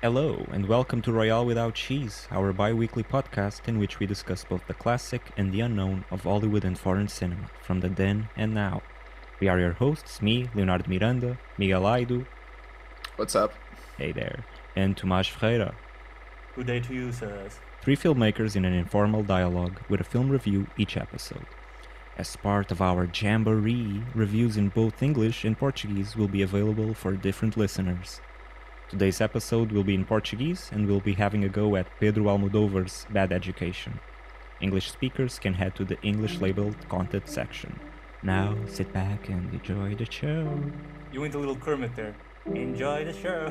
Hello, and welcome to Royale Without Cheese, our bi weekly podcast in which we discuss both the classic and the unknown of Hollywood and foreign cinema, from the then and now. We are your hosts, me, Leonardo Miranda, Miguel Aido, What's up? hey there, and Tomás Ferreira. Good day to you, sirs. Three filmmakers in an informal dialogue with a film review each episode. As part of our Jamboree, reviews in both English and Portuguese will be available for different listeners. Today's episode will be in Portuguese and we'll be having a go at Pedro Almodóvar's Bad Education. English speakers can head to the English labeled content section. Now sit back and enjoy the show. You went a little Kermit there. Enjoy the show.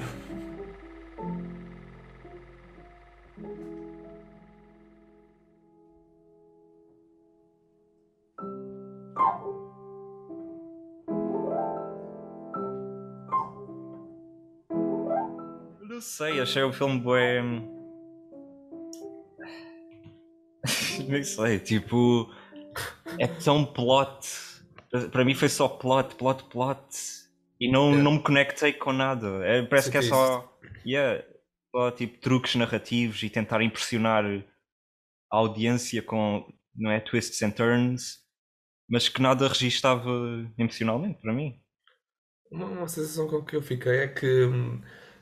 Não sei, achei o filme bem. Nem sei, tipo. É tão plot. Para mim foi só plot. E não me conectei com nada. Parece que é só. Só tipo truques narrativos e tentar impressionar a audiência com, não é, twists and turns, mas que nada registava emocionalmente para mim. Uma sensação com que eu fiquei é que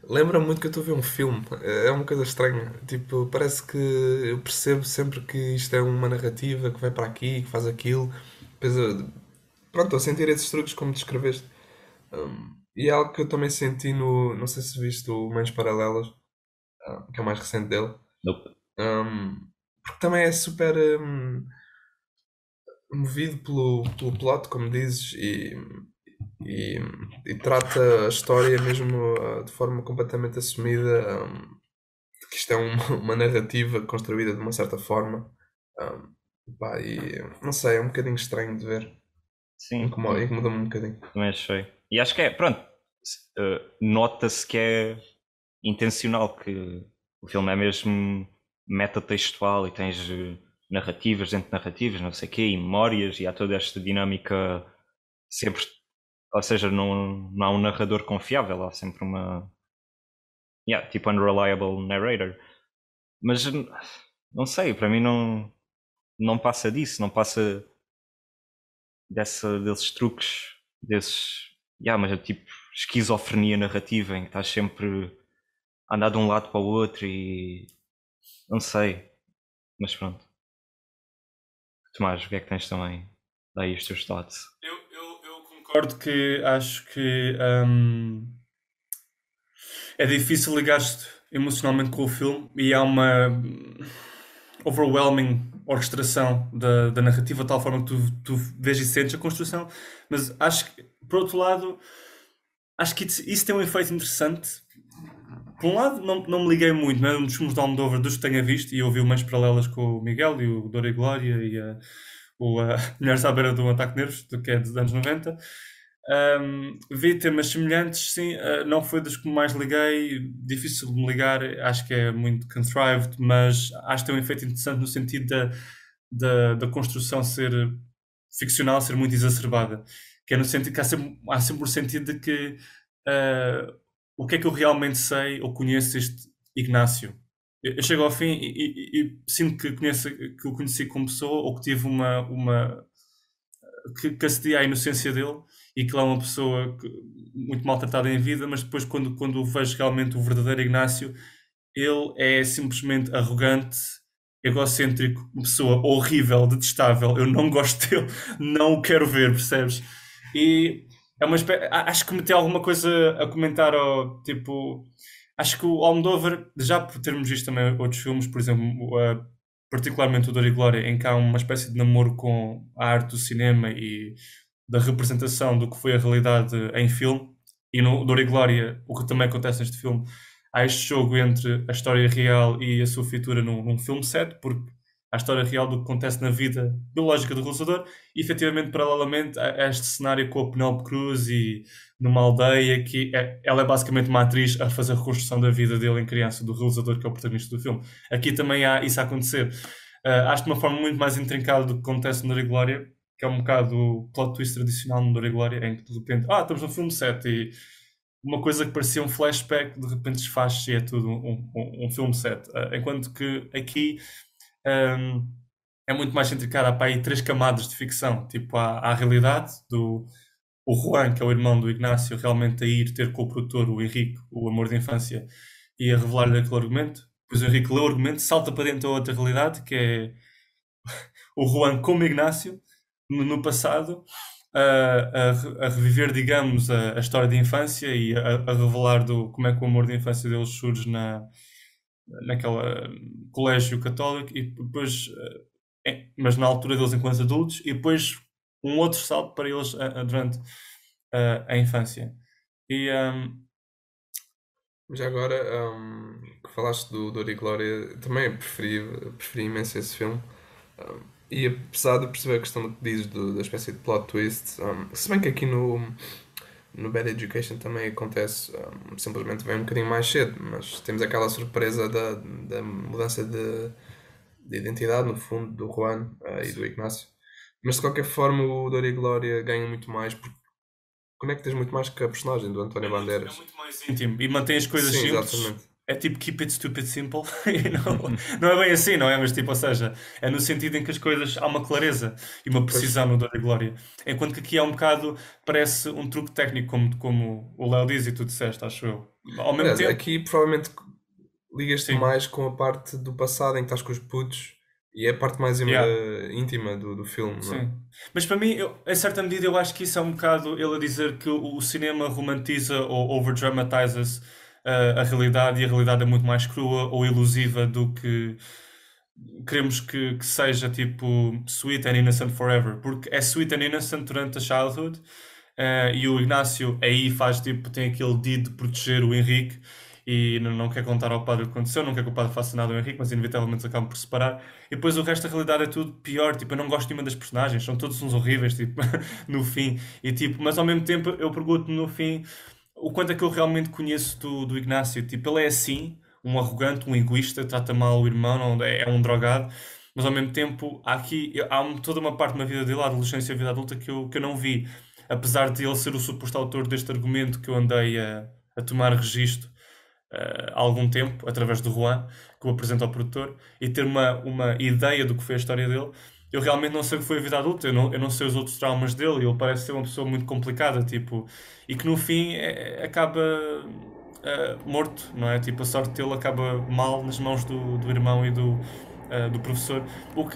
lembra muito que eu estou a ver um filme. É uma coisa estranha. Tipo, parece que eu percebo sempre que isto é uma narrativa que vai para aqui, que faz aquilo. Depois, pronto, estou a sentir esses truques como descreveste. E é algo que eu também senti no. Não sei se viste o Mães Paralelas, que é o mais recente dele. Nope. Porque também é super movido pelo plot, como dizes, e trata a história mesmo de forma completamente assumida, que isto é uma narrativa construída de uma certa forma. E não sei, é um bocadinho estranho de ver. Sim. Incomoda-me um bocadinho. Também achei. E acho que é, pronto, nota-se que é intencional, que o filme é mesmo metatextual e tens narrativas dentro de narrativas, não sei o quê, e memórias, e há toda esta dinâmica sempre, ou seja, não há um narrador confiável, há sempre uma tipo unreliable narrator. Mas não sei, para mim não passa disso, não passa desses truques, mas é tipo esquizofrenia narrativa em que estás sempre a andar de um lado para o outro e não sei, mas pronto. Tomás, o que é que tens também? Daí os teus thoughts. Eu concordo que acho que é difícil ligar-te emocionalmente com o filme e há uma overwhelming orquestração da narrativa, de tal forma que tu vês e sentes a construção, mas acho que, por outro lado, acho que isso tem um efeito interessante. Por um lado, não me liguei muito, não é um dos filmes de Almodóvar dos que tenha visto, e eu vi umas paralelas com o Miguel e o Dor e Glória e a Mulheres à Beira do Ataque de Nervos, que é dos anos 90. Vi temas semelhantes, sim, não foi das que mais liguei, difícil de me ligar, acho que é muito contrived, mas acho que tem um efeito interessante no sentido da construção ser ficcional, ser muito exacerbada, que é no sentido que há sempre o sentido de que o que é que eu realmente sei ou conheço este Ignácio. Eu chego ao fim e sinto que o conheci como pessoa, ou que tive que acedi à inocência dele, e que ele é uma pessoa muito maltratada em vida, mas depois quando vejo realmente o verdadeiro Ignácio, ele é simplesmente arrogante, egocêntrico, uma pessoa horrível, detestável. Eu não gosto dele, não o quero ver, percebes? E é acho que me tem alguma coisa a comentar, tipo, acho que o Almodóvar, já por termos visto também outros filmes, por exemplo, particularmente o Dor e Glória, em que há uma espécie de namoro com a arte do cinema e da representação do que foi a realidade em filme, e no Dor e Glória, o que também acontece neste filme, há este jogo entre a história real e a sua feitura num filme set, porque há a história real do que acontece na vida biológica do realizador, e efetivamente, paralelamente, há este cenário com a Penélope Cruz e numa aldeia que ela é basicamente uma atriz a fazer a reconstrução da vida dele em criança, do realizador que é o protagonista do filme. Aqui também há isso a acontecer. Acho de uma forma muito mais intrincada do que acontece no Dor e Glória, que é um bocado o plot twist tradicional no Dor e Glória, em que de repente, estamos num filme set e uma coisa que parecia um flashback de repente desfaz-se e é tudo um filme set. Enquanto que aqui um, é muito mais intricado, há para aí 3 camadas de ficção. Tipo, há a realidade do o Juan, que é o irmão do Ignácio, realmente a ir ter com o produtor, o Henrique, o amor de infância, e a revelar-lhe aquele argumento. Depois o Henrique lê o argumento, salta para dentro da outra realidade, que é o Juan como Ignácio, no passado, a reviver, digamos, a história de infância e a revelar como é que o amor de infância deles surge naquela colégio católico e depois, mas na altura deles enquanto adultos, e depois um outro salto para eles durante a infância. E Já agora, que falaste do Dor e Glória, também preferi imenso esse filme. E apesar de perceber a questão que dizes da espécie de plot twist, se bem que aqui no Bad Education também acontece, simplesmente vem um bocadinho mais cedo, mas temos aquela surpresa da mudança de identidade, no fundo, do Juan e do Ignácio. Mas de qualquer forma, o Dor e Glória ganha muito mais porque conectas muito mais com a personagem do António é Bandeiras. muito mais íntimo e mantém as coisas Sim, simples. exatamente. É tipo keep it stupid simple. E não é bem assim, não é? Mas tipo, ou seja, é no sentido em que as coisas há uma clareza e uma precisão no Dor e Glória. Enquanto que aqui é um bocado, parece um truque técnico, como o Léo diz e tu disseste, acho eu. Ao mesmo Aliás, tempo, aqui provavelmente ligas-te sim. mais com a parte do passado em que estás com os putos e é a parte mais Yeah. íntima do filme, não é? Sim. Mas para mim, em certa medida, eu acho que isso é um bocado ele a dizer que o cinema romantiza ou overdramatizes a realidade e a realidade é muito mais crua ou ilusiva do que queremos que seja tipo Sweet and Innocent Forever. Porque é Sweet and Innocent durante a childhood e o Ignácio aí faz tipo, tem aquele deed de proteger o Henrique e não quer contar ao padre o que aconteceu, não quer que o padre faça nada ao Henrique, mas inevitavelmente acabam por separar. E depois o resto da realidade é tudo pior, tipo, eu não gosto de nenhuma das personagens, são todos uns horríveis, tipo, no fim. E tipo, mas ao mesmo tempo eu pergunto no fim o quanto é que eu realmente conheço do Ignácio. Tipo, ele é assim, um arrogante, um egoísta, trata mal o irmão, não, é um drogado, mas ao mesmo tempo toda uma parte na vida dele, a adolescência e a vida adulta, que eu não vi. Apesar de ele ser o suposto autor deste argumento que eu andei a tomar registro há algum tempo, através do Juan, que o apresenta ao produtor, e ter uma ideia do que foi a história dele, eu realmente não sei o que foi a vida adulta, eu não sei os outros traumas dele, ele parece ser uma pessoa muito complicada, tipo, e que no fim acaba morto, não é? Tipo, a sorte dele acaba mal nas mãos do irmão e do professor.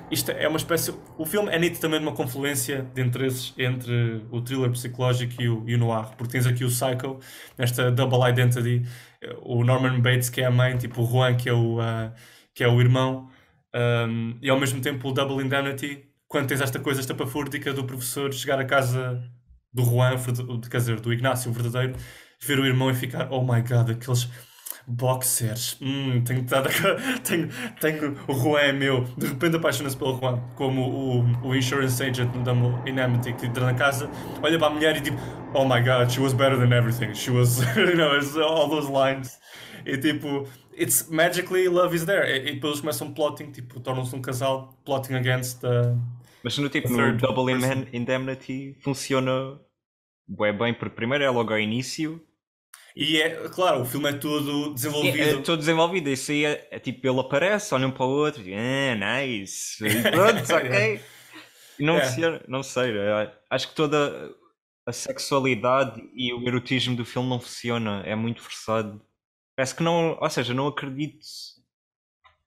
Isto é uma espécie. O filme é nitidamente uma confluência de interesses entre o thriller psicológico e o noir, porque tens aqui o Psycho, nesta double identity, o Norman Bates, que é a mãe, tipo o Juan, que é o irmão, e ao mesmo tempo o double indemnity, quando tens esta coisa estapafúrdica do professor chegar à casa do Juan, quer dizer, do Ignácio, o verdadeiro, ver o irmão e ficar, oh my god, aqueles boxers, tenho o Juan é meu, de repente apaixona-se pelo Juan, como o insurance agent no Double Indemnity que entra na casa, olha para a mulher e tipo, oh my god, she was better than everything, she was, it's all those lines, e tipo, it's magically love is there, e depois eles começam plotting, tipo, tornam-se um casal, plotting against Mas no tipo, a no third Double person. Indemnity funciona bué bem, porque primeiro é logo ao início. E é, claro, o filme é todo É desenvolvido. todo desenvolvido, isso aí é tipo, ele aparece, olha um para o outro, e, nice, e pronto, ok. E não É. funciona, não sei, acho que toda a sexualidade e o erotismo do filme não funciona, é muito forçado. Parece que não, ou seja, não acredito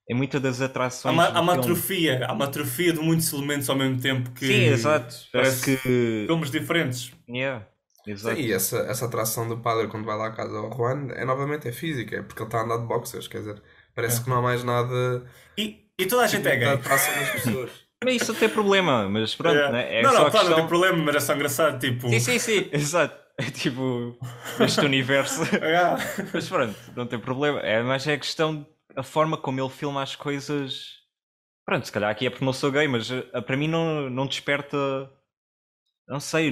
em muitas das Há atrações uma, do há uma filme. atrofia, há uma atrofia de muitos elementos ao mesmo tempo que Sim, exato, parece parece que. filmes diferentes. Yeah, Sim, exato. e essa atração do padre quando vai lá à casa ao Juan é novamente física, é porque ele está a andar de boxers, quer dizer, parece É. que não há mais nada E toda a gente é tipo, de gay. atração nas pessoas. Mas isso não tem problema, mas pronto, É. né? É Não, só não, a claro, não tem questão. problema, mas é só engraçado, tipo. Sim, exato. É tipo, este universo. Ah, Mas pronto, não tem problema. Mas é a questão, a forma como ele filma as coisas. Pronto, se calhar aqui é porque não sou gay, mas para mim não desperta. Não sei,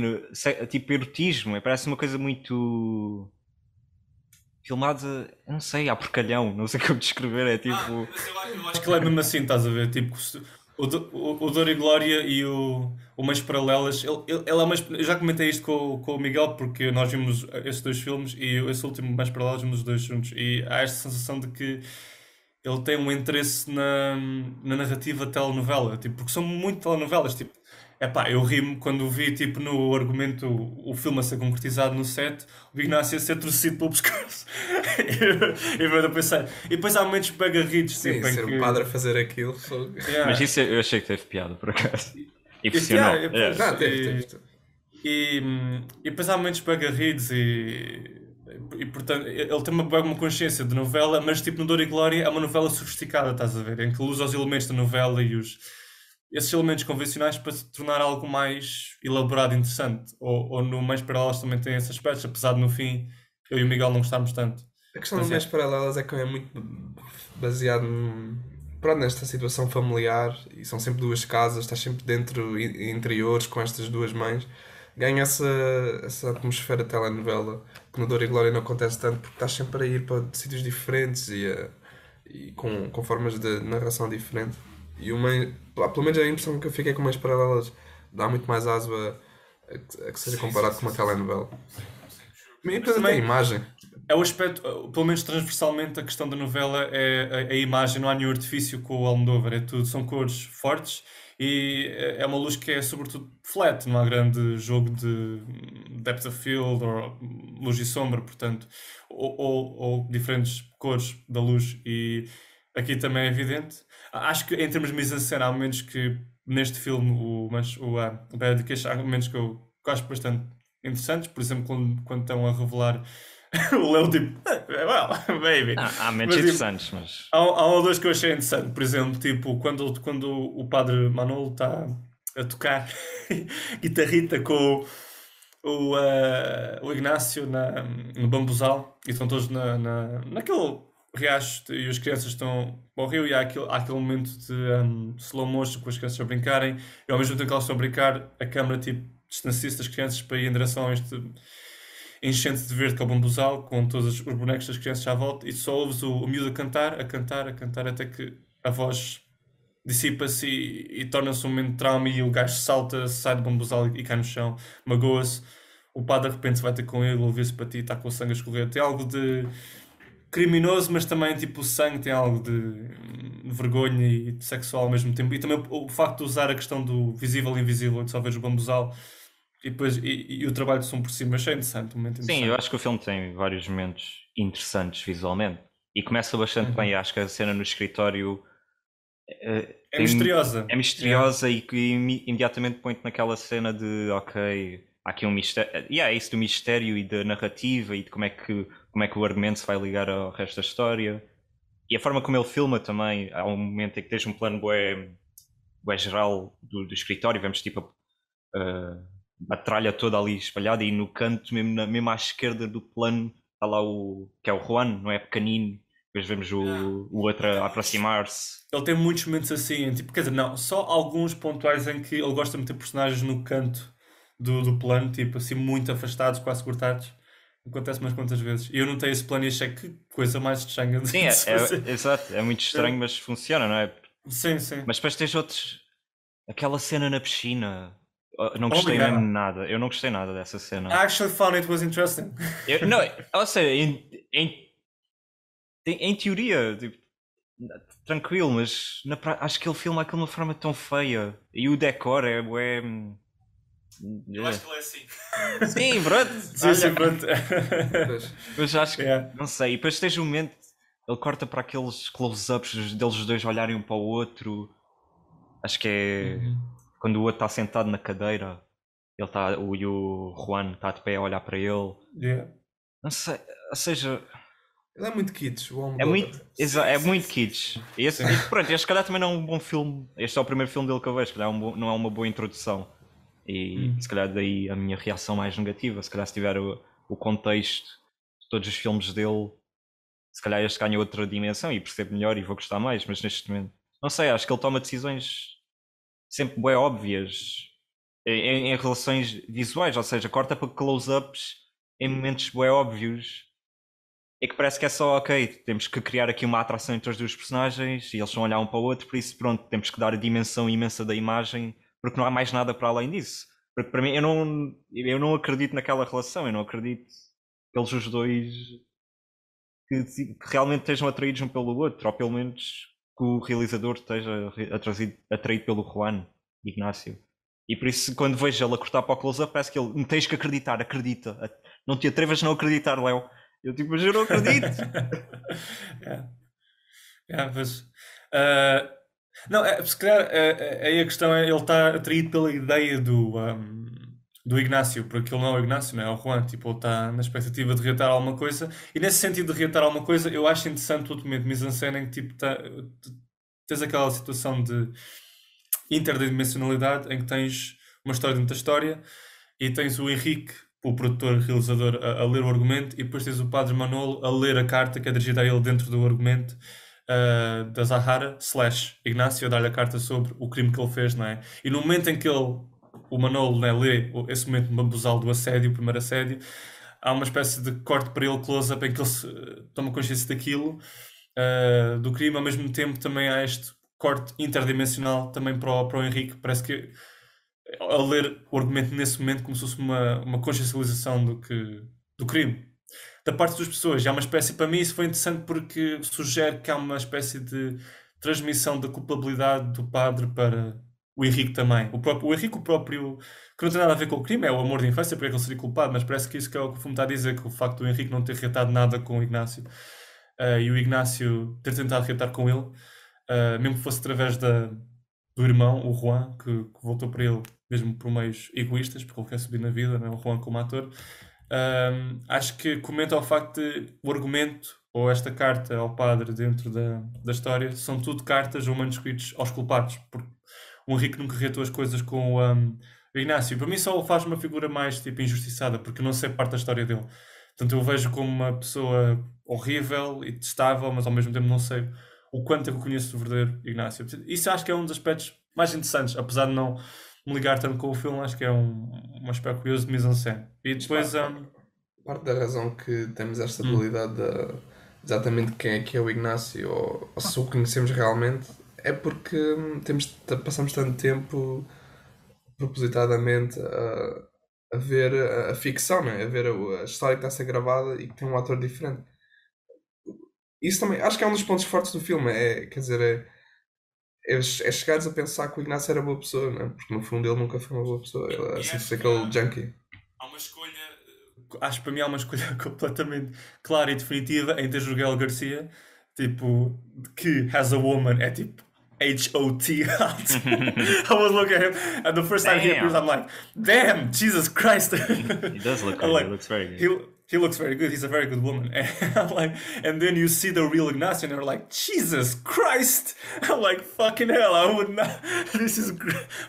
tipo erotismo. Parece uma coisa muito. Filmada, não sei, a porcalhão. Não sei como descrever. É tipo. mas eu acho que ele é mesmo assim, estás a ver? Tipo, O Dor e Glória e o Mães Paralelas, ele é eu já comentei isto com o Miguel, porque nós vimos esses dois filmes e esse último Mães Paralelas vimos os dois juntos. E há esta sensação de que ele tem um interesse na narrativa telenovela, tipo, porque são muito telenovelas. Tipo, epá, eu ri-me quando vi tipo, no argumento o filme a ser concretizado no set, o Ignácio a ser torcido pelo pescoço. Eu pensei. E depois há momentos pega-ridos, Sim, tipo, em ser um que. padre a fazer aquilo. Yeah. Mas isso eu achei que teve piada, por acaso. E Este, funcionou. yeah, Não, teve. e depois há momentos pega-ridos e portanto ele tem uma consciência de novela, mas tipo no Dor e Glória é uma novela sofisticada, estás a ver? Em que usa os elementos da novela e esses elementos convencionais para se tornar algo mais elaborado e interessante. Ou no Mais Paralelas também tem esses aspectos, apesar de no fim eu e o Miguel não gostarmos tanto. A questão Mas de Meias Paralelas é que é muito baseado pronto, nesta situação familiar e são sempre duas casas, estás sempre dentro interiores com estas duas mães. Ganha essa atmosfera telenovela que no Dor e Glória não acontece tanto porque estás sempre a ir para sítios diferentes e com formas de narração diferentes. E pelo menos a impressão que eu fiquei com Meias Paralelas dá muito mais asa a que seja comparado com uma telenovela. E depois até a também imagem. é o aspecto, pelo menos transversalmente, a questão da novela é a imagem, não há nenhum artifício com o Almodóvar, é tudo, são cores fortes e é uma luz que é sobretudo flat, não há grande jogo de depth of field ou luz e sombra, portanto, ou diferentes cores da luz e aqui também é evidente. Acho que em termos de mise-en-scène há momentos que neste filme, o Bad Education, há momentos que eu acho bastante interessantes, por exemplo, quando estão a revelar o Léo tipo, well, baby. Há momentos Mas, tipo, interessantes, mas. há um ou dois que eu achei interessante, por exemplo, tipo, quando o padre Manolo está a tocar guitarrita com o Ignácio no bambuzal e estão todos naquele riacho e as crianças estão ao rio e há aquele momento de slow motion com as crianças a brincarem e ao mesmo tempo que elas estão a brincar, a câmera tipo distancia-se das crianças para ir em direção a este enchente de verde que é o bambuzal, com todos os bonecos das crianças à volta, e só ouves o miúdo a cantar, até que a voz dissipa-se e torna-se um momento de trauma e o gajo salta, sai do bambuzal e cai no chão, magoa-se. O padre de repente vai ter com ele, ouvir-se para ti, está com o sangue a escorrer. Tem algo de criminoso, mas também tipo o sangue tem algo de vergonha e de sexual ao mesmo tempo. E também o facto de usar a questão do visível e invisível, de só veres o bambuzal e depois o trabalho de som por cima, achei interessante, um momento interessante. Sim, eu acho que o filme tem vários momentos interessantes visualmente e começa bastante bem. Acho que a cena no escritório é misteriosa. É misteriosa e que imediatamente põe-te naquela cena de ok, há aqui um mistério. É isso do mistério e da narrativa e de como é que o argumento se vai ligar ao resto da história. E a forma como ele filma também, há um momento em que tens um plano bué geral do escritório, vemos tipo a tralha toda ali espalhada e no canto, mesmo à esquerda do plano, está lá que é o Juan, não é pequenino. Depois vemos o outro a aproximar-se. Ele tem muitos momentos assim, tipo, quer dizer, não, só alguns pontuais em que ele gosta de meter personagens no canto do plano, tipo, assim, muito afastados, quase cortados. Acontece umas quantas vezes. E eu notei esse plano e achei que coisa mais estranha. Sim, exato, é muito estranho, mas funciona, não é? Sim, sim. Mas depois tens outros. Aquela cena na piscina. Não gostei mesmo nada. Eu não gostei nada dessa cena. I actually found it was interesting. Não, ou seja, em teoria, tipo, tranquilo, mas acho que ele filma aquilo de uma forma tão feia. E o decor é. Eu acho que ele é assim. Sim, pronto. Sim, pronto. Mas acho que. Não sei. E depois tens um momento. Ele corta para aqueles close-ups deles os dois olharem um para o outro. Acho que é. Quando o outro está sentado na cadeira. Ele está. E o Juan está de pé a olhar para ele. Não sei. Ou seja. Ele é muito kitsch, o homem. É muito kitsch. Pronto, este se calhar também não é um bom filme. Este é o primeiro filme dele que eu vejo, se calhar não é uma boa introdução. E se calhar daí a minha reação mais negativa. Se calhar se tiver o contexto de todos os filmes dele, se calhar este ganha outra dimensão e percebo melhor e vou gostar mais, mas neste momento não sei, acho que ele toma decisões sempre bem óbvias em relações visuais, ou seja, corta para close-ups em momentos bem óbvios. é que parece que é só, ok, temos que criar aqui uma atração entre os dois personagens e eles vão olhar um para o outro, por isso, pronto, temos que dar a dimensão imensa da imagem, porque não há mais nada para além disso. Porque para mim, eu não acredito naquela relação, eu não acredito que eles os dois que realmente estejam atraídos um pelo outro, ou pelo menos que o realizador esteja atraído pelo Juan Ignácio. E por isso, quando vejo ele a cortar para o close-up, parece que ele me tens que acreditar, acredita. Não te atrevas a não acreditar, Léo. Eu tipo, mas eu não acredito. Mas, não, se calhar aí a questão é ele está atraído pela ideia do Ignácio, porque ele não é o Ignácio, não é o Juan, tipo, ele está na expectativa de reatar alguma coisa, e nesse sentido de reatar alguma coisa, eu acho interessante o momento de mise-en-scène em que tipo, tens aquela situação de interdimensionalidade em que tens uma história dentro da história e tens o Henrique, o produtor realizador, a ler o argumento, e depois tens o Padre Manolo a ler a carta que é dirigida a ele dentro do argumento da Zahara / Ignácio a dar-lhe a carta sobre o crime que ele fez, não é? E no momento em que o Manolo, né, lê esse momento bambuzal do assédio, o primeiro assédio, há uma espécie de corte para ele, close-up, em que ele toma consciência daquilo, do crime. Ao mesmo tempo também há este corte interdimensional também para o Henrique. Parece que ao ler o argumento nesse momento como se fosse uma consciencialização do crime da parte das pessoas. E há uma espécie, para mim isso foi interessante porque sugere que há uma espécie de transmissão da culpabilidade do padre para o Henrique também. O Henrique, que não tem nada a ver com o crime, é o amor de infância, porque é que ele seria culpado, mas parece que isso que é o que o filme está a dizer, que o facto do Henrique não ter reatado nada com o Ignácio e o Ignácio ter tentado reatar com ele, mesmo que fosse através do irmão, o Juan, que voltou para ele mesmo por meios egoístas, porque ele quer subir na vida, não é? O Juan como ator. Acho que comenta ao facto de o argumento ou esta carta ao padre dentro da história são tudo cartas ou manuscritos aos culpados, porque o Henrique nunca reatou as coisas com o Ignácio. Para mim só o faz uma figura mais tipo injustiçada, porque eu não sei parte da história dele. Portanto, eu vejo como uma pessoa horrível e detestável, mas ao mesmo tempo não sei o quanto é que eu conheço do verdadeiro Ignácio. Isso acho que é um dos aspectos mais interessantes, apesar de não me ligar tanto com o filme, acho que é um aspecto curioso de mise-en-scène. E depois... Parte da razão que temos esta dualidade exatamente quem é que é o Ignácio ou se o conhecemos realmente é porque passamos tanto tempo propositadamente a ver a ficção, né? A ver a história que está a ser gravada e que tem um ator diferente. Isso também, acho que é um dos pontos fortes do filme, quer dizer, é chegares a pensar que o Ignácio era boa pessoa, né? Porque no fundo ele nunca foi uma boa pessoa, ele é sempre aquele junkie. Há uma escolha, acho que para mim há uma escolha completamente clara e definitiva em teres o Gael Garcia, tipo, que As a Woman é tipo H-O-T. I was looking at him, and the first time he appears, I'm like, damn, Jesus Christ. He does look good. He looks very good. He looks very good. He's a very good woman. And I'm like, and then you see the real Ignacio, and you're like, Jesus Christ! I'm like, fucking hell, I would not. This is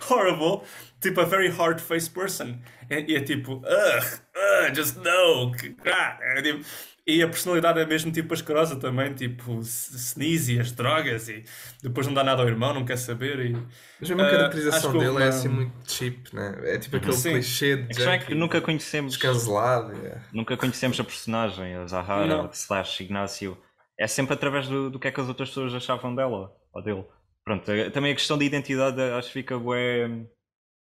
horrible. Tipo, a very hard-faced person. E é tipo, just no. E a personalidade é mesmo tipo asquerosa também, tipo, sneezy, as drogas, e depois não dá nada ao irmão, não quer saber. Mas mesmo a caracterização dele é assim muito cheap, né? É tipo aquele clichê de é que nunca conhecemos descancelado. Nunca conhecemos a personagem, a Zahara / Ignácio. É sempre através do que é que as outras pessoas achavam dela ou dele. Pronto, também a questão da identidade acho que fica bué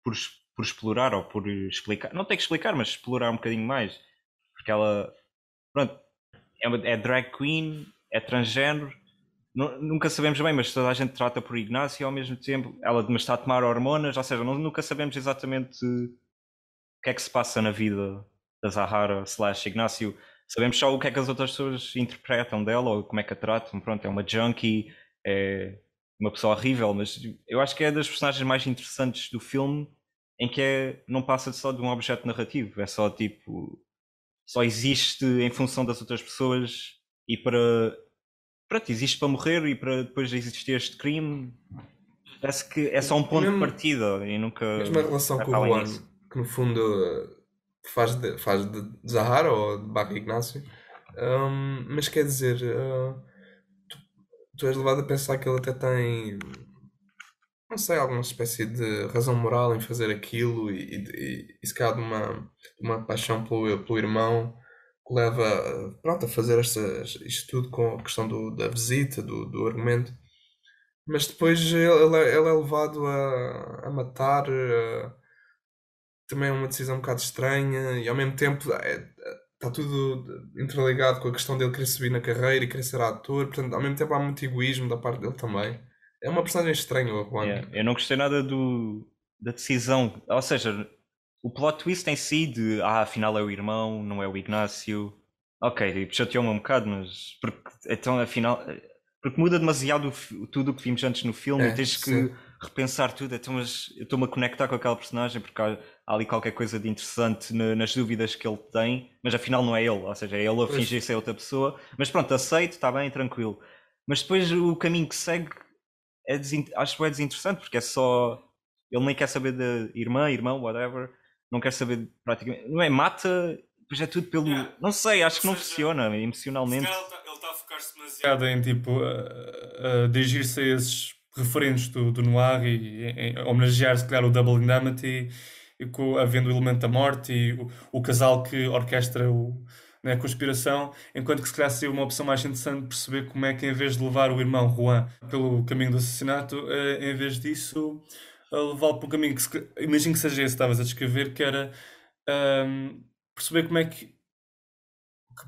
por explorar ou por explicar. Não tem que explicar, mas explorar um bocadinho mais. Porque ela, pronto, é drag queen, é transgénero. Nunca sabemos bem, mas toda a gente trata por Ignácio e ao mesmo tempo ela está a tomar hormonas, ou seja, nunca sabemos exatamente o que é que se passa na vida da Zahara / Ignácio. Sabemos só o que é que as outras pessoas interpretam dela ou como é que a tratam. Pronto, é uma junkie, é uma pessoa horrível, mas eu acho que é das personagens mais interessantes do filme em que não passa só de um objeto narrativo, é só tipo, só existe em função das outras pessoas e pronto, existe para morrer e para depois existir este crime. Parece que é só um ponto de partida e nunca... Mesmo a relação com o Juan, que no fundo faz de Zahara ou de Barra Ignácio, mas quer dizer, tu és levado a pensar que ele até tem, não sei, alguma espécie de razão moral em fazer aquilo e se calhar de uma paixão pelo irmão, leva pronto, a fazer isto tudo com a questão da visita, do argumento. Mas depois ele é levado a matar. Também é uma decisão um bocado estranha e ao mesmo tempo está tudo interligado com a questão dele querer subir na carreira e querer ser ator. Portanto, ao mesmo tempo há muito egoísmo da parte dele também. É uma personagem estranha, o Juan. Yeah. Eu não gostei nada da decisão. Ou seja, o plot twist em si de afinal é o irmão, não é o Ignácio. Ok, tipo, chateou-me um bocado, mas então afinal. Porque muda demasiado tudo o que vimos antes no filme e tens que repensar tudo. Então, mas eu estou-me a conectar com aquela personagem porque há ali qualquer coisa de interessante nas dúvidas que ele tem, mas afinal não é ele, ou seja, é ele a fingir ser outra pessoa. Mas pronto, aceito, está bem, tranquilo. Mas depois o caminho que segue acho que é desinteressante porque é só. Ele nem quer saber da irmão, whatever, não quer saber praticamente. Não é? Mata, depois é tudo pelo. Yeah. Não sei, acho que não funciona emocionalmente. Ele está a focar-se demasiado em tipo a dirigir-se a esses referentes do noir e em homenagear se calhar o Double Indemnity, havendo o elemento da morte e o casal que orquestra a conspiração, enquanto que se calhar seria uma opção mais interessante perceber como é que em vez de levar o irmão Juan pelo caminho do assassinato, em vez disso levá-lo pelo caminho que imagino que seja esse que estavas a descrever, que era perceber como é que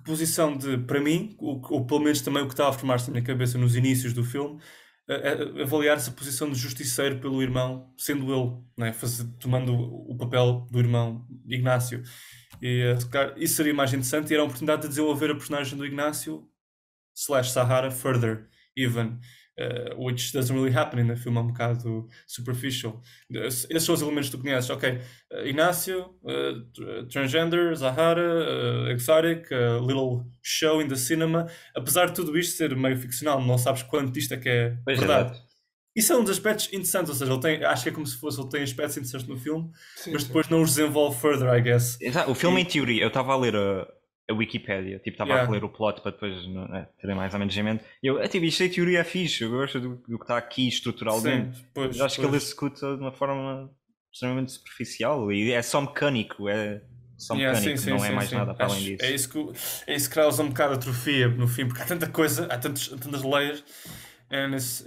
posição de, para mim, ou pelo menos também o que estava a formar-se na minha cabeça nos inícios do filme, avaliar-se a posição de justiceiro pelo irmão, sendo ele, né, tomando o papel do irmão Ignácio. E isso seria mais interessante e era uma oportunidade de desenvolver a personagem do Ignácio / Sahara further, even. Which doesn't really happen no filme, é um bocado superficial. Esses são os elementos que tu conheces. Ok, Ignácio, transgender, Zahara, exotic, little show in the cinema. Apesar de tudo isto ser meio ficcional, não sabes quanto isto é que é verdade. Isso é um dos aspectos interessantes, ou seja, acho que é como se fosse, ele tem aspectos interessantes no filme, mas depois não os desenvolve further, I guess. Exato. O filme, em teoria, eu estava a ler a Wikipédia, tipo, estava a ler o plot para depois ter mais ou menos em mente. Eu, tipo, isto em teoria é fixe, eu gosto do que está aqui estruturalmente. Mas acho que ele executa de uma forma extremamente superficial e é só mecânico, não é mais nada para além disso. É isso que causa um bocado atrofia no fim, porque há tanta coisa, há tantas layers.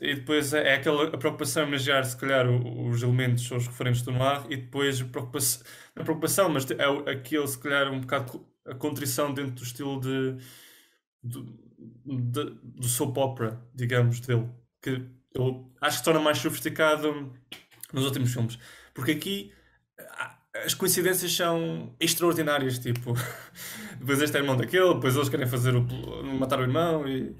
E depois é aquela preocupação em homenagear se calhar os elementos ou os referentes do noir e depois a preocupação, mas é aquilo se calhar um bocado a contrição dentro do estilo do soap opera, digamos, dele, que eu acho que se torna mais sofisticado nos últimos filmes, porque aqui as coincidências são extraordinárias, tipo depois este é irmão daquele, depois eles querem matar o irmão e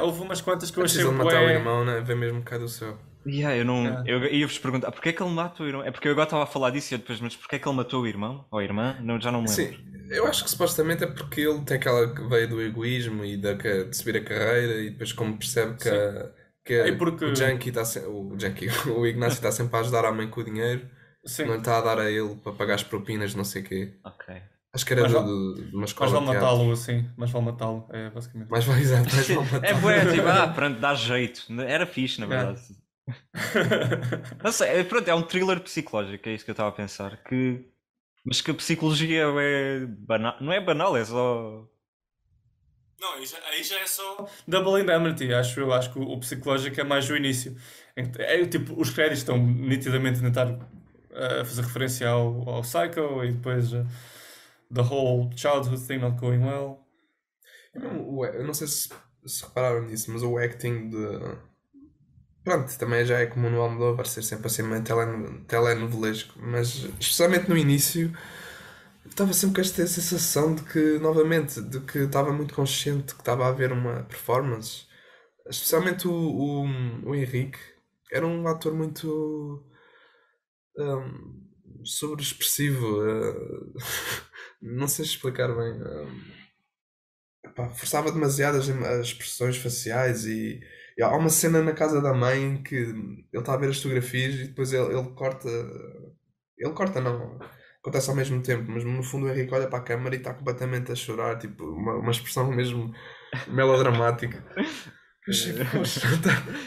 houve umas quantas que eu achei que matar o irmão, né? Vem mesmo cá do céu. Eu ia-vos perguntar porque é que ele mata o irmão? É porque eu agora estava a falar disso e depois, mas porque é que ele matou o irmão ou a irmã? Já não me lembro. Sim, eu acho que supostamente é porque ele tem aquela veia do egoísmo e de subir a carreira e depois como percebe porque o Ignácio está sempre a ajudar a mãe com o dinheiro, não lhe está a dar a ele para pagar as propinas, não sei o quê. Ok. Acho que era de uma escola. Mais vale matá-lo, assim. Mais vale matá-lo, é basicamente. Mais vale matá-lo. É bué, tipo, pronto, dá jeito. Era fixe, na verdade. Não sei, pronto, é um thriller psicológico, é isso que eu estava a pensar. Mas que a psicologia é banal. Não é banal, é só. Não, aí já é só Double Indemnity. Acho que o psicológico é mais o início. Tipo, os créditos estão nitidamente a tentar fazer referência ao Psycho e depois. The whole childhood thing not going well. Eu não sei se repararam nisso, mas o acting de. Pronto, também já é como no Almodóvar ser sempre assim meio telenovelesco, mas especialmente no início estava sempre com esta sensação de que estava muito consciente que estava a haver uma performance. Especialmente o Henrique era um ator muito sobre-expressivo. Não sei explicar bem. Forçava demasiado as expressões faciais e há uma cena na casa da mãe que ele está a ver as fotografias e depois ele corta. Ele corta, não. Acontece ao mesmo tempo, mas no fundo o Henrique olha para a câmara e está completamente a chorar, tipo, uma expressão mesmo melodramática.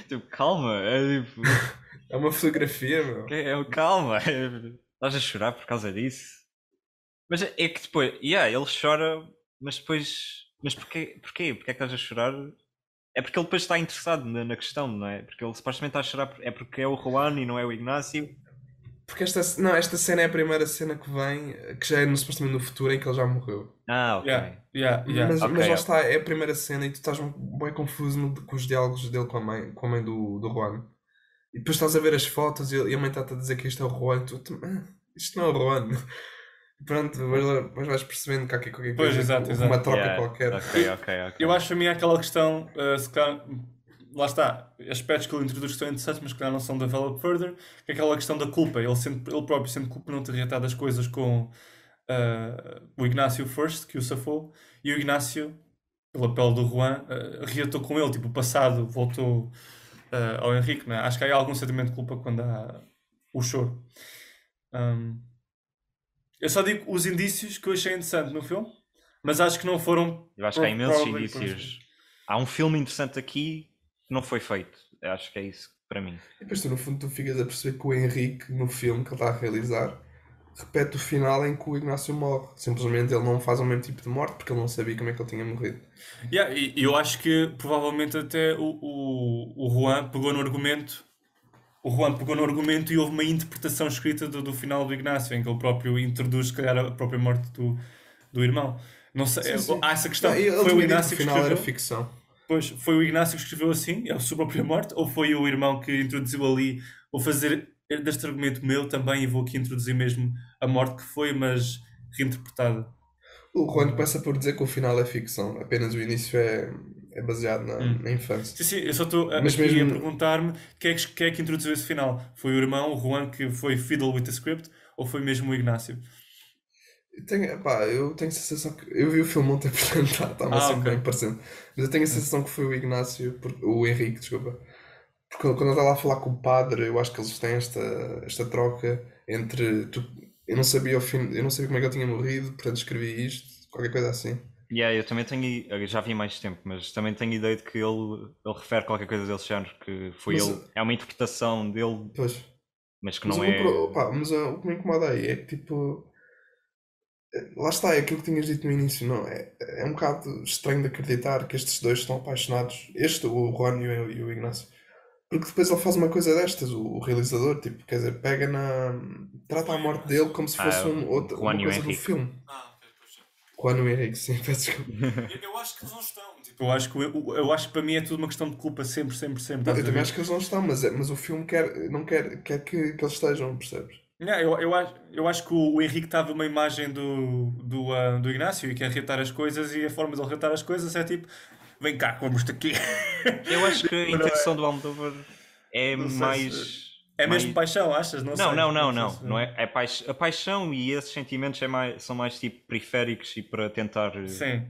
Tipo, calma, é tipo. É uma fotografia, meu. Calma, estás a chorar por causa disso? Mas é que depois, ele chora, mas depois. Mas porquê? Porquê é que estás a chorar? É porque ele depois está interessado na questão, não é? Porque ele supostamente está a chorar é porque é o Juan e não é o Ignácio. Porque esta cena é a primeira cena que vem, que já é supostamente no futuro em que ele já morreu. Ah, ok. Yeah, yeah, yeah. Ok, Mas lá ok. está, é a primeira cena e tu estás bem confuso com os diálogos dele com a mãe do Juan. E depois estás a ver as fotos e a mãe está-te a dizer que isto é o Juan. Isto não é o Juan. Pronto, mas vais percebendo que há aqui qualquer Pois, coisa, exato, houve uma exato. troca Yeah, qualquer. ok, ok, ok. Eu acho a mim aquela questão, se calhar, lá está, aspectos que ele introduz que são interessantes, mas que calhar não são developed further, que é aquela questão da culpa. Ele próprio sente culpa por não ter reatado as coisas com o Ignácio first, que o safou, e o Ignácio, pela pele do Juan, reatou com ele, tipo, o passado voltou ao Henrique, né? Acho que há algum sentimento de culpa quando há o choro. Um, eu só digo os indícios que eu achei interessante no filme, mas acho que não foram Eu acho que há imensos probably indícios. Há um filme interessante aqui que não foi feito. Eu acho que é isso para mim. E depois tu, no fundo, tu ficas a perceber que o Henrique, no filme que ele está a realizar, repete o final em que o Ignácio morre. Simplesmente ele não faz o mesmo tipo de morte porque ele não sabia como é que ele tinha morrido. Yeah, e eu acho que provavelmente até o Juan pegou no argumento. O Juan pegou no argumento e houve uma interpretação escrita do final do Ignácio, em que ele próprio introduz, se calhar, a própria morte do irmão. Não sei, Sim, sim. há essa Não, questão. ele Foi o tinha dito que o Ignácio que final era escreveu? ficção. Pois, foi o Ignácio que escreveu assim, é a sua própria morte, ou foi o irmão que introduziu ali, vou fazer deste argumento meu também e vou aqui introduzir mesmo a morte que foi, mas reinterpretada. O Juan começa por dizer que o final é ficção, apenas o início é baseado na infância. Sim, sim, eu só estou Mas aqui a mesmo. perguntar-me quem é que introduziu esse final? Foi o irmão, o Juan, que foi fiddle with the script, ou foi mesmo o Ignácio? Eu tenho a sensação que. Eu vi o filme ontem, portanto está-me Ah, assim ok. bem parecendo. Mas eu tenho a sensação que foi o Ignácio, o Henrique, desculpa. Porque quando ele está lá a falar com o padre, eu acho que eles têm esta troca entre. Eu não sabia eu não sabia como é que ele tinha morrido, portanto escrevi isto, qualquer coisa assim. Eu também tenho. Eu já vi mais tempo, mas também tenho ideia de que ele refere qualquer coisa desse género, que foi Mas, ele. É uma interpretação dele, pois. mas que Mas não é. o que me incomoda aí é que tipo. Lá está, é aquilo que tinhas dito no início, não? É um bocado estranho de acreditar que estes dois estão apaixonados. O Juan e o Ignácio. Porque depois ele faz uma coisa destas, o realizador, tipo, quer dizer, pega na. Trata a Foi o morte dele Ignácio. como se fosse O Juan uma e o coisa do Henrique. filme. Ah, ok, pois é. Juan e o Henrique, sim, peço desculpa. Eu acho que eles não estão. Tipo, eu acho que para mim é tudo uma questão de culpa, sempre, sempre, sempre. Não, Estás eu a também ver? acho que eles não estão, mas o filme não quer que eles estejam, percebes? Não, eu acho que o Henrique estava uma imagem do Ignácio e quer reatar as coisas e a forma de ele reatar as coisas é tipo, vem cá, vamos-te aqui. Eu acho que a Mas não intenção é, do Almodóvar é não sei mais. é mesmo mais... paixão, achas? Não Não, sei. não, Não não, sei não. se... Não é, a paixão e esses sentimentos são mais tipo periféricos e para tentar Sim.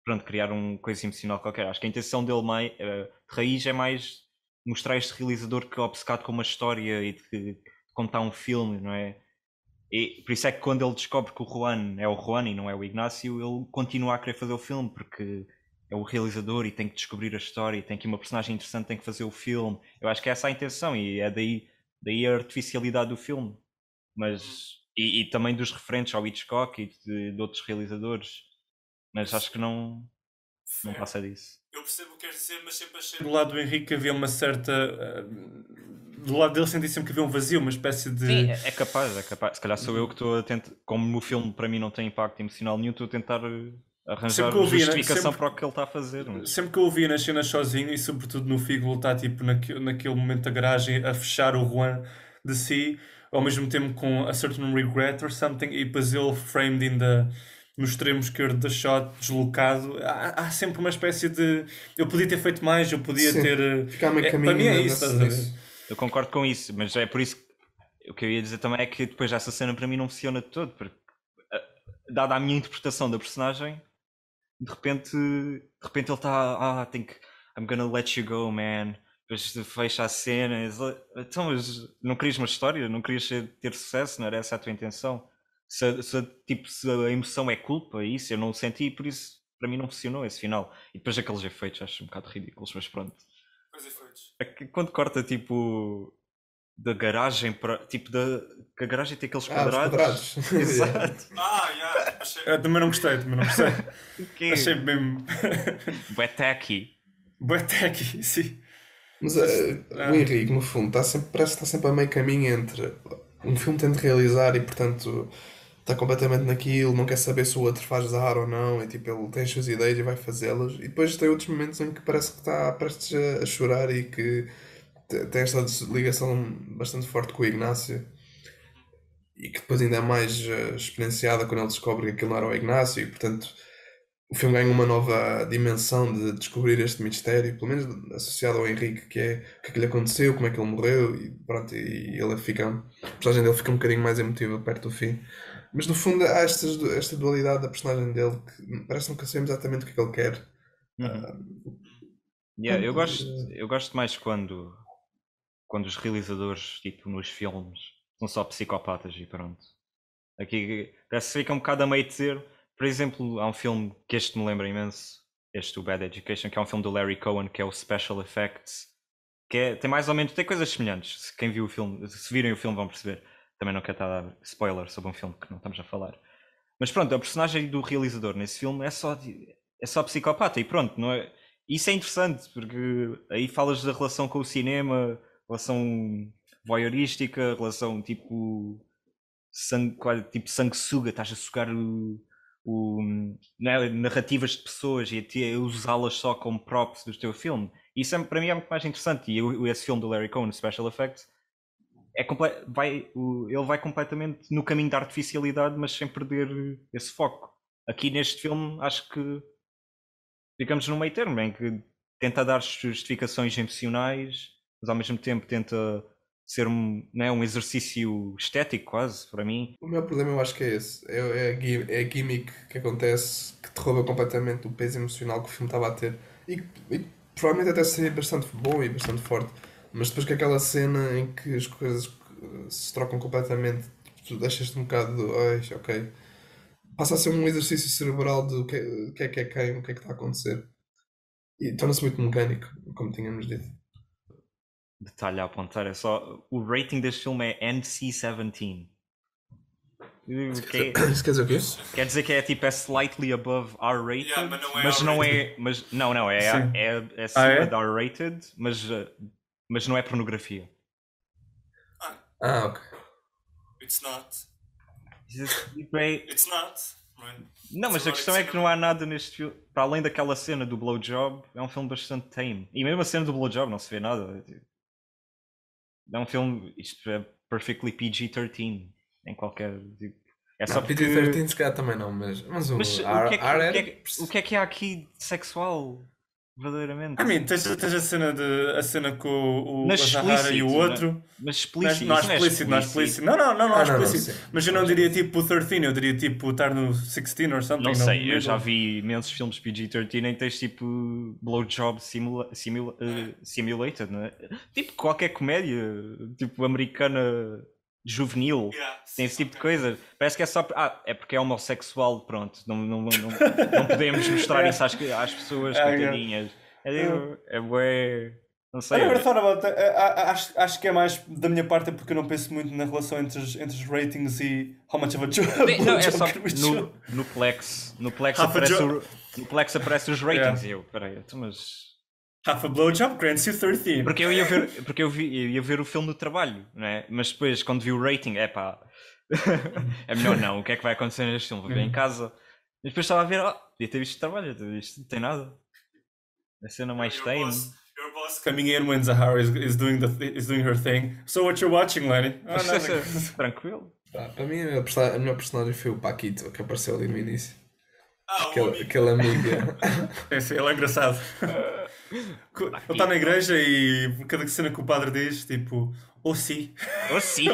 pronto, criar uma coisa emocional qualquer. Acho que a intenção dele de raiz é mais mostrar este realizador que é obcecado com uma história e de contar um filme, não é? E por isso é que quando ele descobre que o Juan é o Juan e não é o Ignácio, ele continua a querer fazer o filme porque é o realizador e tem que descobrir a história e tem que uma personagem interessante, tem que fazer o filme. Eu acho que essa é a intenção e é daí a artificialidade do filme. Mas, e também dos referentes ao Hitchcock e de outros realizadores. Mas acho que não passa disso. Eu percebo o que queres dizer, mas sempre achei do lado do Henrique havia uma certa. Do lado dele senti sempre que havia um vazio, uma espécie Sim, de. é capaz, é capaz. Se calhar sou eu que estou a tentar, como no filme para mim não tem impacto emocional nenhum, estou a tentar Sempre arranjar que eu ouvia, né? justificação para o que ele está a fazer. Mas... Sempre que eu ouvia nas cenas sozinho e sobretudo no Figo ele está tipo naquele momento da garagem a fechar o Juan de si, ao mesmo tempo com a certain regret or something, e depois ele framed no extremo esquerdo da shot, deslocado. Há sempre uma espécie de. Eu podia ter feito mais, eu podia Sim, ter. ficar meio Para mim caminho é isso, estás a ver? nisso. Eu concordo com isso, mas é por isso que o que eu ia dizer também é que depois essa cena para mim não funciona de todo, porque dada a minha interpretação da personagem, de repente ele está, tem que, I'm gonna let you go, man. Depois fecha a cena. Então, mas não querias uma história? Não querias ter sucesso? Não era essa a tua intenção? Se a emoção é culpa, isso eu não senti, por isso para mim não funcionou esse final. E depois aqueles efeitos acho um bocado ridículos, mas pronto. Pois efeitos. É que quando corta tipo da garagem para. Tipo, que a garagem tem aqueles Os quadrados. quadrados. Exato. Eu também não gostei. Que Achei mesmo. bué tacky. Bué techy, sim. Mas o Henrique, no fundo, parece que está sempre a meio caminho entre um filme que tem de realizar e, portanto, está completamente naquilo, não quer saber se o outro faz dar ou não, e tipo, ele tem as suas ideias e vai fazê-las. E depois tem outros momentos em que parece que está prestes a chorar e que tem esta ligação bastante forte com o Ignácio. E que depois ainda é mais experienciada quando ele descobre que aquilo não era o Ignácio, e portanto o filme ganha uma nova dimensão de descobrir este mistério, pelo menos associado ao Henrique, que é o que é que lhe aconteceu, como é que ele morreu, e pronto, e ele fica, a personagem dele fica um bocadinho mais emotiva perto do fim. Mas no fundo há esta dualidade da personagem dele que parece que nunca sabemos exatamente o que é que ele quer. Uhum. Yeah, eu gosto mais quando os realizadores, tipo, nos filmes, são só psicopatas e pronto. Aqui parece que fica um bocado a meio dizer. Por exemplo, há um filme que este me lembra imenso, este o Bad Education, que é um filme do Larry Cohen, que é o Special Effects, que tem mais ou menos, tem coisas semelhantes. Se quem viu o filme, se virem o filme vão perceber. Também não quero estar a dar spoiler sobre um filme que não estamos a falar. Mas pronto, a personagem do realizador nesse filme é só psicopata e pronto, não é? Isso é interessante, porque aí falas da relação com o cinema, relação voyeurística, relação tipo quase tipo sanguessuga, estás a sugar narrativas de pessoas e usá-las só como props do teu filme. Isso para mim é muito mais interessante. E esse filme do Larry Cohen, Special Effects, ele vai completamente no caminho da artificialidade, mas sem perder esse foco. Aqui neste filme, acho que ficamos no meio termo, em que tenta dar justificações emocionais, mas ao mesmo tempo tenta ser um exercício estético quase, para mim. O meu problema eu acho que é esse. É a gimmick que acontece que te rouba completamente o peso emocional que o filme estava a ter. E provavelmente até seria bastante bom e bastante forte. Mas depois que aquela cena em que as coisas se trocam completamente, tu deixas-te um bocado de, "Ai, ok." Passa a ser um exercício cerebral de o que é quem, o que é que está a acontecer. E torna-se muito mecânico, como tínhamos dito. Detalhe a apontar, é só o rating deste filme é NC-17. Isso quer dizer o quê? Quer dizer que é tipo slightly above R-rated, Yeah, mas não é, mas não é Sim. é acima é? de R-rated, mas não é pornografia. Ok. It's not. It's not. Right? Não, mas a questão é que não há nada neste filme, para além daquela cena do blowjob, é um filme bastante tame. E mesmo a cena do blowjob não se vê nada. É um filme, isto é perfectly PG-13 em qualquer tipo. É só porque... PG-13 se calhar também não, mas o o que é que há aqui de sexual? Verdadeiramente. Tens a cena com o Mas Zahara e o outro. Mas explícito. Não é explícito. Não é explícito. Mas eu não diria tipo 13, eu diria tipo estar no 16 or something. Não sei, eu já vi imensos filmes PG-13 em que tens tipo blowjob simulated, não é? Tipo qualquer comédia, tipo americana juvenil, tem esse tipo de coisa. Parece que é só. É porque é homossexual, pronto. Não podemos mostrar isso às pessoas, coitadinhas. É bué. Não sei. Acho que é mais da minha parte, é porque eu não penso muito na relação entre os ratings e how much of a job. Não, é só no Plex. No Plex aparece os ratings. E eu, peraí, mas. Half a blowjob grants you 13. Porque eu ia ver o filme do trabalho, não é? Mas depois, quando vi o rating, é melhor não. O que é que vai acontecer neste filme? Vou ver em casa. E depois estava a ver, podia ter visto o trabalho, isto não tem nada. A cena mais tame. Your boss coming in when Zahara is doing her thing. So what you're watching, Lenny? Tranquilo. Para mim, a melhor personagem foi o Paquito, que apareceu ali no início. Aquele amigo. Sim, ele é engraçado. Ele está na igreja e cada cena que o padre diz, tipo, sim. Sim.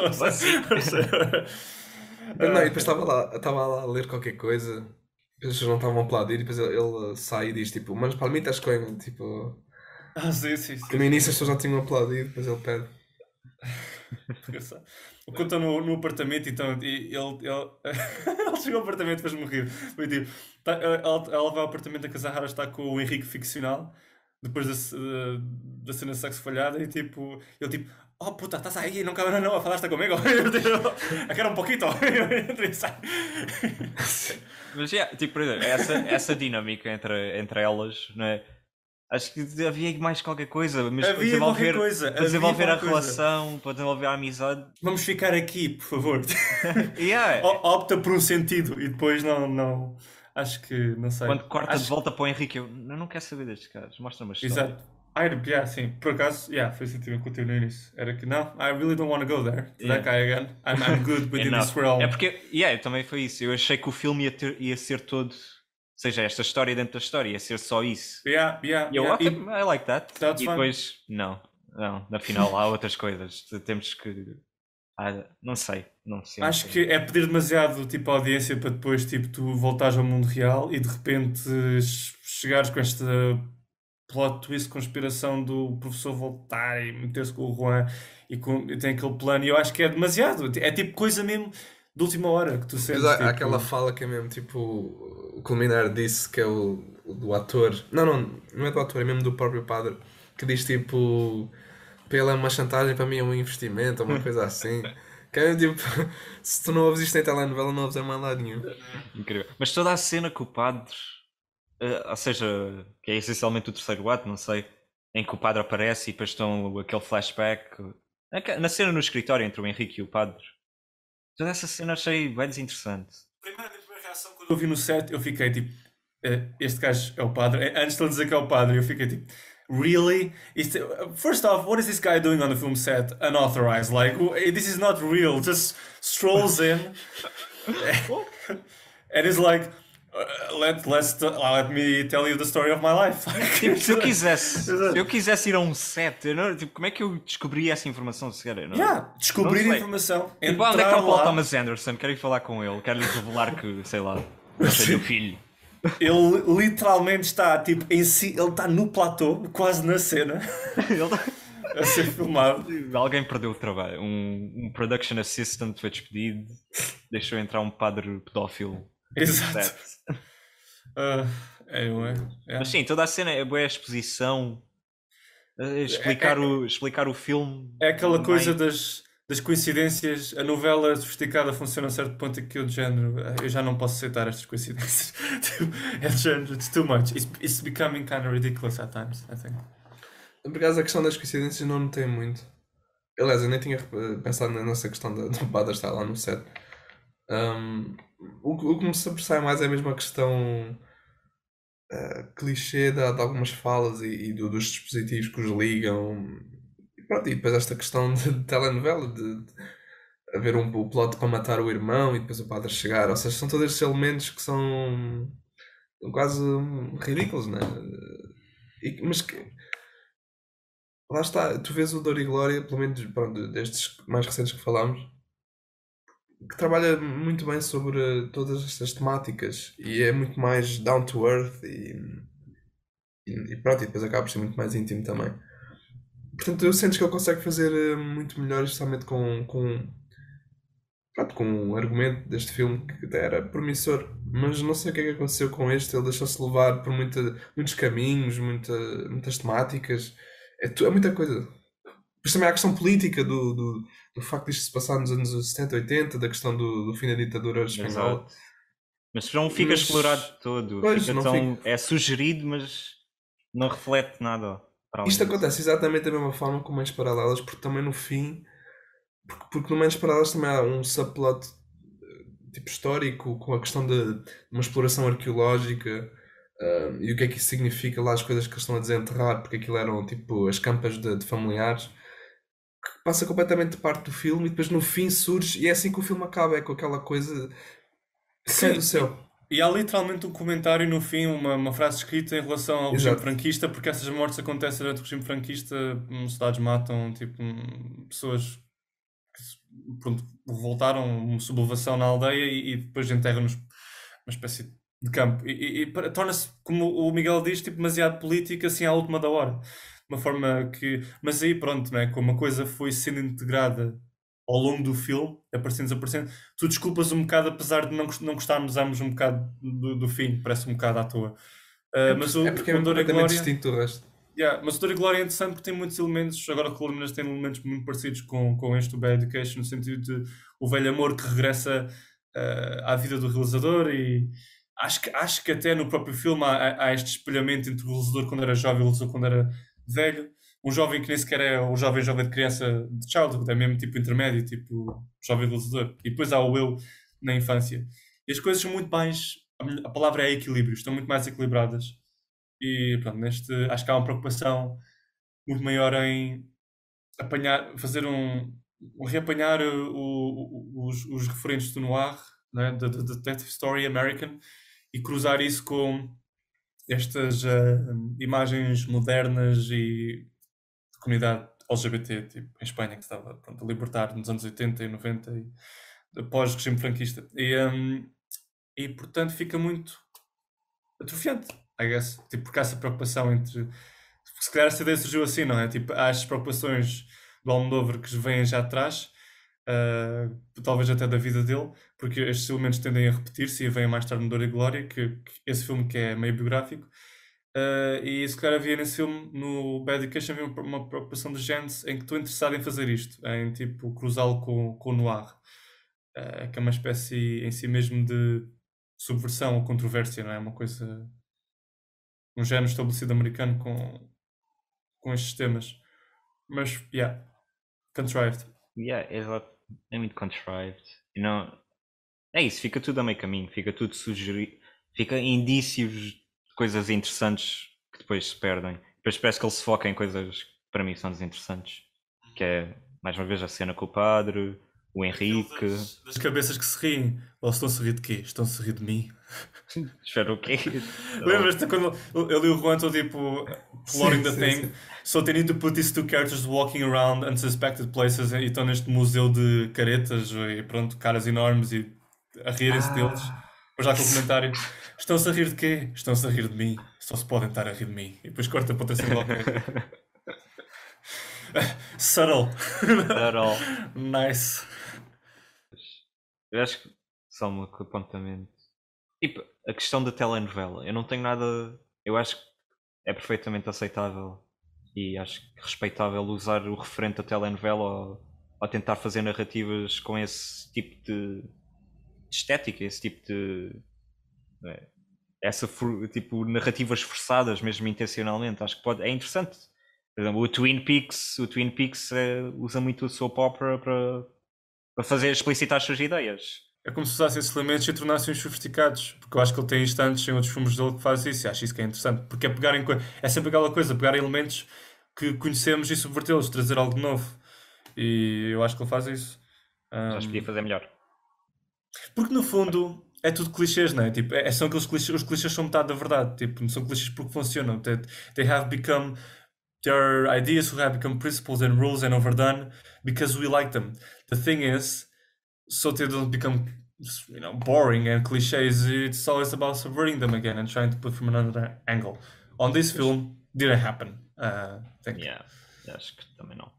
Não, e depois estava lá a ler qualquer coisa, depois as pessoas não estavam a aplaudir, e depois ele sai e diz tipo, manos palmitas coem, tipo. Sim. No início as pessoas não tinham aplaudido, depois ele pede. Quando estou no apartamento, então, ele chegou ao apartamento e fez-me rir. Foi tipo, ela vai ao apartamento da que a Zahara está com o Henrique ficcional depois da cena de sexo falhada, e tipo, ele tipo, oh puta, estás aí, não cabe não, falaste comigo, quero um pouquinho. Mas, tipo, por exemplo, essa dinâmica entre elas, não é? Acho que havia mais qualquer coisa, mas Havia qualquer coisa, para desenvolver havia a qualquer coisa. relação, para desenvolver a amizade. Vamos ficar aqui, por favor. Yeah. Opta por um sentido e depois não. Acho que, não sei. Quando corta de volta para o Henrique, eu não quero saber destes caras, mostra-me a história. Exato. Sim, por acaso, foi sentido que eu tive no início. Era que não, I really don't want to go there. To that guy again. I'm good within this realm. É porque, também foi isso. Eu achei que o filme ia ser todo, ou seja, esta história dentro da história, ia ser só isso. E eu, I like that. That's e depois, não, na final há outras coisas. Temos que. Não sei. Acho que é pedir demasiado tipo, a audiência para depois tipo, tu voltares ao mundo real e de repente chegares com esta plot twist, conspiração do professor voltar e meter-se com o Juan e tem aquele plano, e eu acho que é demasiado. É tipo coisa mesmo de última hora que tu sentes. Mas há aquela fala que é mesmo tipo o culminar disso, que é o do ator. Não é do ator, é mesmo do próprio padre, que diz tipo, para ele é uma chantagem, para mim é um investimento, ou uma coisa assim. Que é tipo, se tu não ouves isto em telenovela, não ouves em mais lado nenhum. Incrível. Mas toda a cena que o padre, ou seja, que é essencialmente o terceiro ato, não sei, em que o padre aparece e depois estão aquele flashback, na cena no escritório entre o Henrique e o padre, toda essa cena achei bem desinteressante. A primeira reação quando eu vi no set, eu fiquei tipo, este gajo é o padre. Antes de ele dizer que é o padre, eu fiquei tipo, really? First off, what is this guy doing on the film set unauthorized? Like, this is not real. Just strolls in. And it's like, let me tell you the story of my life. Se eu quisesse ir a um set, tipo, como é que eu descobri essa informação sequer? Descobrir a informação. Tipo, onde é que está o Paul Thomas Anderson? Quero ir falar com ele, quero lhe revelar que, sei lá, eu sei do filho. Ele literalmente está tipo em si, ele está no platô, quase na cena, a ser filmado. Alguém perdeu o trabalho. Um production assistant foi despedido, deixou entrar um padre pedófilo. Exato. Mas sim, toda a cena é boa exposição, explicar o filme. É aquela coisa das coincidências. A novela sofisticada funciona a certo ponto em que eu de género, eu já não posso aceitar estas coincidências. É de género, it's too much. It's becoming kind of ridiculous at times, I think. Por acaso a questão das coincidências não notei muito. Aliás, eu nem tinha pensado nessa questão do padre estar lá no set. O que me sobressai mais é mesmo a questão clichê de algumas falas e dos dispositivos que os ligam. E pronto, e depois esta questão de telenovela, de haver o plot para matar o irmão e depois o padre chegar. Ou seja, são todos estes elementos que são quase ridículos, não é? Mas que lá está, tu vês o Dor e Glória, pelo menos pronto, destes mais recentes que falámos, que trabalha muito bem sobre todas estas temáticas e é muito mais down to earth e pronto, e depois acaba por ser muito mais íntimo também. Portanto, eu sinto que ele consegue fazer muito melhor, especialmente com o argumento deste filme, que até era promissor, mas não sei o que é que aconteceu com este. Ele deixou-se levar por muitos caminhos, muitas temáticas, é muita coisa. Depois também há a questão política do facto de isto se passar nos anos 70, 80, da questão do fim da ditadura espanhola. Mas não fica explorado todo. É sugerido, mas não reflete nada. Isto acontece exatamente da mesma forma com Mentes Paralelas, porque também no fim, porque no Mentes Paralelas também há um subplot tipo histórico, com a questão de uma exploração arqueológica, e o que é que isso significa lá, as coisas que eles estão a desenterrar, porque aquilo eram tipo as campas de familiares, que passa completamente de parte do filme e depois no fim surge, e é assim que o filme acaba, é com aquela coisa que cai do céu. E há literalmente um comentário no fim, uma frase escrita em relação ao regime franquista, porque essas mortes acontecem durante o regime franquista, soldados matam tipo, pessoas que pronto, voltaram, uma sublevação na aldeia e depois enterram-nos uma espécie de campo. E torna-se, como o Miguel diz, tipo, demasiado político assim à última da hora. De uma forma que... Mas aí pronto, né, como a coisa foi sendo integrada ao longo do filme, aparecendo, desaparecendo, tu desculpas um bocado, apesar de não gostarmos ambos um bocado do fim, parece um bocado à toa. Mas porque é completamente distinto do resto. Mas o Dor e Glória é interessante porque tem muitos elementos, agora que o Liminas tem elementos muito parecidos com este, o Bad Education, no sentido de o velho amor que regressa à vida do realizador, e acho que até no próprio filme há este espelhamento entre o realizador quando era jovem e o realizador quando era velho. Um jovem que nem sequer é o jovem de criança de childhood, é mesmo tipo intermédio, tipo jovem realizador. E depois há o eu na infância. E as coisas são muito mais, a palavra é equilíbrio, estão muito mais equilibradas. E pronto, acho que há uma preocupação muito maior em reapanhar os referentes do noir, né, da Detective Story American, e cruzar isso com estas imagens modernas e de comunidade LGBT, tipo em Espanha, que estava a libertar nos anos 80 e 90 e pós-regime franquista. E portanto fica muito atrofiante, I guess. Tipo, porque há essa preocupação entre... Se calhar essa ideia surgiu assim, não é? Tipo, há as preocupações do Almodóvar que vêm já atrás, talvez até da vida dele, porque estes elementos tendem a repetir-se e vêm mais tarde no Dor e Glória, que esse filme que é meio biográfico. E se calhar havia nesse filme, no Bad Education, havia uma preocupação de género em que estou interessado em fazer isto, em tipo cruzá-lo com o noir, que é uma espécie em si mesmo de subversão ou controvérsia, não é? Uma coisa, um género estabelecido americano com estes temas. Mas, contrived. Exato. É muito contrived. E não... É isso, fica tudo a meio caminho, fica tudo sugerido, fica indícios de coisas interessantes que depois se perdem. Depois parece que ele se foca em coisas que para mim são desinteressantes. Que é, mais uma vez, a cena com o padre, o Henrique. Das cabeças que se riem. Ou estão-se a rir de quê? Estão-se a rir de mim? Espero o quê? Lembras-te quando ele e o Juan estão tipo plotting the thing? Sim. So they need to put these two characters walking around unsuspected places, e estão neste museu de caretas e pronto, caras enormes, e a rirem-se deles. Depois há aquele comentário: estão-se a rir de quê? Estão-se a rir de mim. Só se podem estar a rir de mim. E depois corta para outra cena qualquer. Subtle. Nice. Eu acho que só um apontamento. Tipo, a questão da telenovela, eu não tenho nada. Eu acho que é perfeitamente aceitável e acho que respeitável usar o referente da telenovela ou tentar fazer narrativas com esse tipo de estética, esse tipo de. Tipo, narrativas forçadas, mesmo intencionalmente. Acho que é interessante. Por exemplo, o Twin Peaks usa muito a soap opera para fazer explicitar as suas ideias. É como se usassem esses elementos e tornassem-os sofisticados. Porque eu acho que ele tem instantes em outros filmes dele que faz isso, e acho isso que é interessante. Porque é sempre aquela coisa, pegar elementos que conhecemos e subvertê-los, trazer algo de novo. E eu acho que ele faz isso. Acho que podia fazer melhor. Porque no fundo é tudo clichês, não é? Tipo, são aqueles clichês, os clichês são metade da verdade. Tipo, não são clichês porque funcionam. There are ideas who have become principles and rules and overdone because we like them. The thing is, so they don't become, boring and clichés. It's always about subverting them again and trying to put from another angle. On this film, didn't happen. Think. Acho que também não.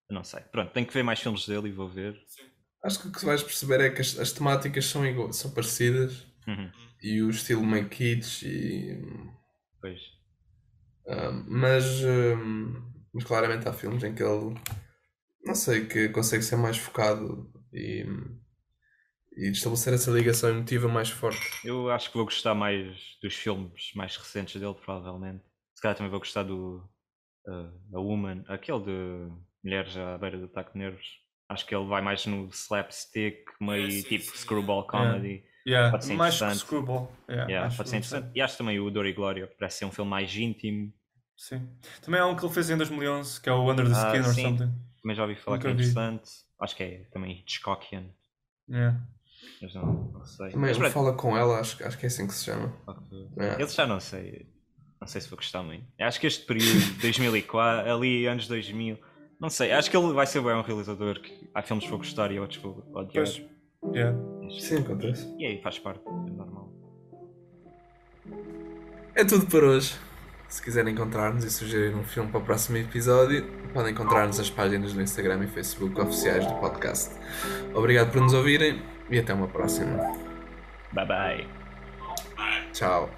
Eu não sei. Pronto, tenho que ver mais filmes dele e vou ver. Acho que o que vais perceber é que as temáticas são parecidas e o estilo meio kitsch Pois. mas claramente há filmes em que ele, não sei, que consegue ser mais focado e estabelecer essa ligação emotiva mais forte. Eu acho que vou gostar mais dos filmes mais recentes dele, provavelmente. Se calhar também vou gostar do A Woman, aquele de mulheres à beira do ataque de nervos. Acho que ele vai mais no slapstick, meio tipo screwball comedy. Pode ser mais que interessante. Screwball. Pode ser interessante. E acho também o Dor e Glória parece ser um filme mais íntimo. Sim. Também há um que ele fez em 2011, que é o Under the Skin or something. Também já ouvi falar que é interessante. Acho que é também Hitchcockian. Mas não sei. Também ele fala com ela, acho que é assim que se chama. Ele já não sei. Não sei se vou gostar muito. Acho que este período, 2004, ali anos 2000, não sei. Acho que ele vai ser bem um realizador que há filmes que vou gostar e outros vou odiar. Sim, acontece. E aí faz parte, é normal. É tudo por hoje. Se quiserem encontrar-nos e sugerir um filme para o próximo episódio, podem encontrar-nos nas páginas do Instagram e Facebook oficiais do podcast. Obrigado por nos ouvirem e até uma próxima. Bye bye. Tchau.